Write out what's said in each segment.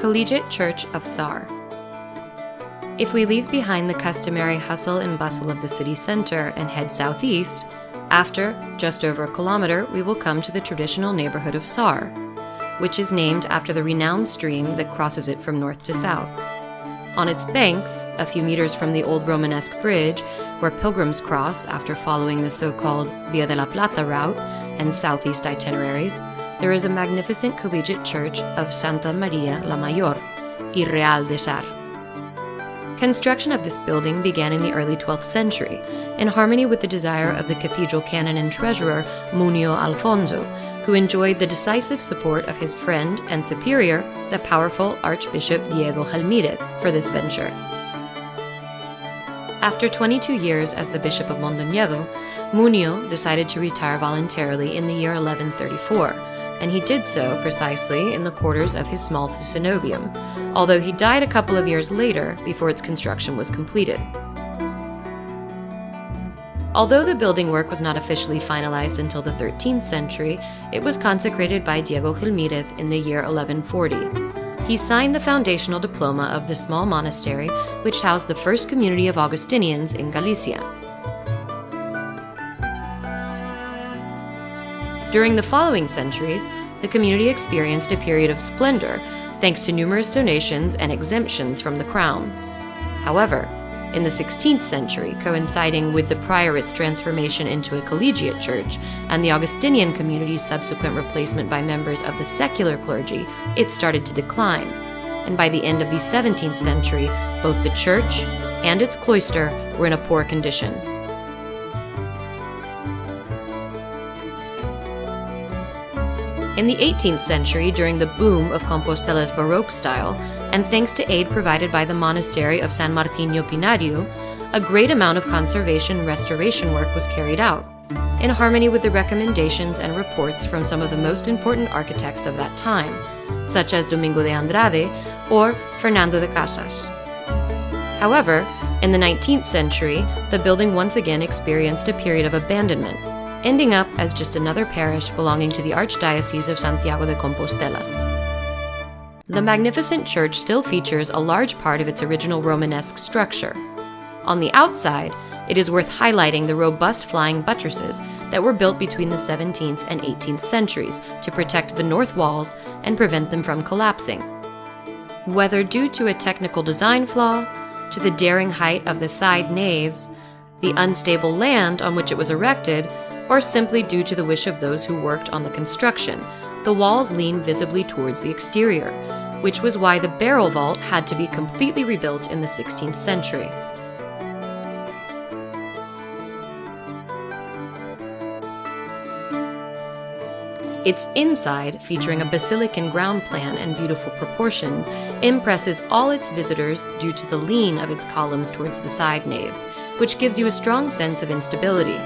Collegiate Church of Sar. If we leave behind the customary hustle and bustle of the city center and head southeast, after just over a kilometer, we will come to the traditional neighborhood of Sar, which is named after the renowned stream that crosses it from north to south. On its banks, a few meters from the old Romanesque bridge, where pilgrims cross after following the so-called Via de la Plata route and southeast itineraries, there is a magnificent collegiate church of Santa Maria la Mayor, y Real de Sar. Construction of this building began in the early 12th century, in harmony with the desire of the cathedral canon and treasurer Munio Alfonso, who enjoyed the decisive support of his friend and superior, the powerful Archbishop Diego Gelmírez, for this venture. After 22 years as the Bishop of Mondoñedo, Munio decided to retire voluntarily in the year 1134, and he did so precisely in the quarters of his small cenobium, although he died a couple of years later before its construction was completed. Although the building work was not officially finalized until the 13th century, it was consecrated by Diego Gelmírez in the year 1140. He signed the foundational diploma of the small monastery, which housed the first community of Augustinians in Galicia. During the following centuries, the community experienced a period of splendor thanks to numerous donations and exemptions from the crown. However, in the 16th century, coinciding with the priorate's transformation into a collegiate church and the Augustinian community's subsequent replacement by members of the secular clergy, it started to decline. And by the end of the 17th century, both the church and its cloister were in a poor condition. In the 18th century, during the boom of Compostela's Baroque style, and thanks to aid provided by the monastery of San Martino Pinario, a great amount of conservation and restoration work was carried out, in harmony with the recommendations and reports from some of the most important architects of that time, such as Domingo de Andrade or Fernando de Casas. However, in the 19th century, the building once again experienced a period of abandonment, ending up as just another parish belonging to the Archdiocese of Santiago de Compostela. The magnificent church still features a large part of its original Romanesque structure. On the outside, it is worth highlighting the robust flying buttresses that were built between the 17th and 18th centuries to protect the north walls and prevent them from collapsing. Whether due to a technical design flaw, to the daring height of the side naves, the unstable land on which it was erected, or simply due to the wish of those who worked on the construction, the walls lean visibly towards the exterior, which was why the barrel vault had to be completely rebuilt in the 16th century. Its inside, featuring a basilican ground plan and beautiful proportions, impresses all its visitors due to the lean of its columns towards the side naves, which gives you a strong sense of instability.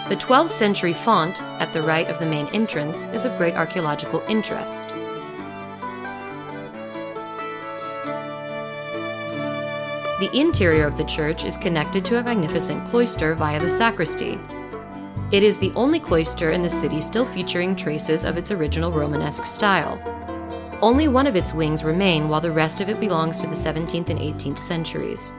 The 12th century font at the right of the main entrance is of great archaeological interest. The interior of the church is connected to a magnificent cloister via the sacristy. It is the only cloister in the city still featuring traces of its original Romanesque style. Only one of its wings remain, while the rest of it belongs to the 17th and 18th centuries.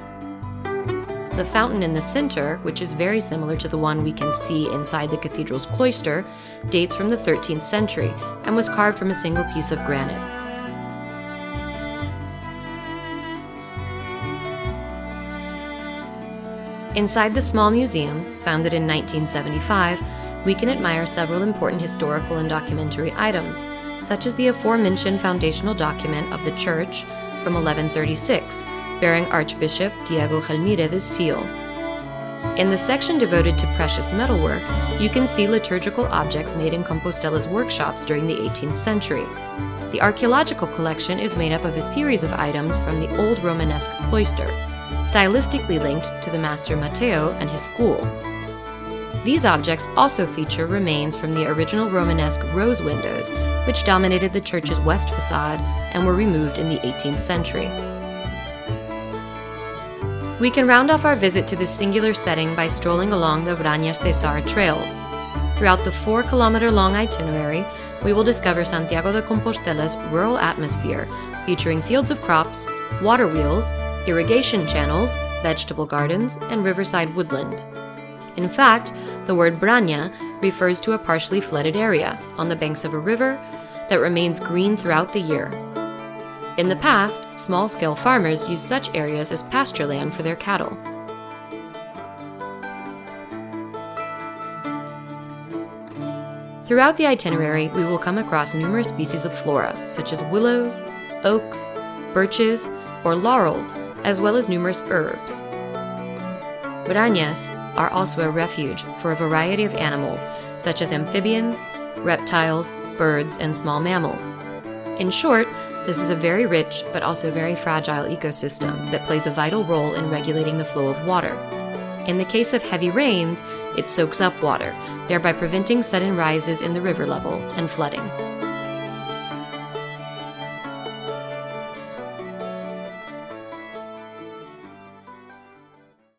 The fountain in the center, which is very similar to the one we can see inside the cathedral's cloister, dates from the 13th century and was carved from a single piece of granite. Inside the small museum, founded in 1975, we can admire several important historical and documentary items, such as the aforementioned foundational document of the church from 1136, bearing Archbishop Diego Gelmírez's seal. In the section devoted to precious metalwork, you can see liturgical objects made in Compostela's workshops during the 18th century. The archaeological collection is made up of a series of items from the old Romanesque cloister, stylistically linked to the Master Matteo and his school. These objects also feature remains from the original Romanesque rose windows, which dominated the church's west facade and were removed in the 18th century. We can round off our visit to this singular setting by strolling along the Brañas de Sar trails. Throughout the 4-kilometer-long itinerary, we will discover Santiago de Compostela's rural atmosphere, featuring fields of crops, water wheels, irrigation channels, vegetable gardens, and riverside woodland. In fact, the word Branya refers to a partially flooded area on the banks of a river that remains green throughout the year. In the past, small-scale farmers used such areas as pasture land for their cattle. Throughout the itinerary, we will come across numerous species of flora, such as willows, oaks, birches, or laurels, as well as numerous herbs. Branyas are also a refuge for a variety of animals, such as amphibians, reptiles, birds, and small mammals. In short, this is a very rich but also very fragile ecosystem that plays a vital role in regulating the flow of water. In the case of heavy rains, it soaks up water, thereby preventing sudden rises in the river level and flooding.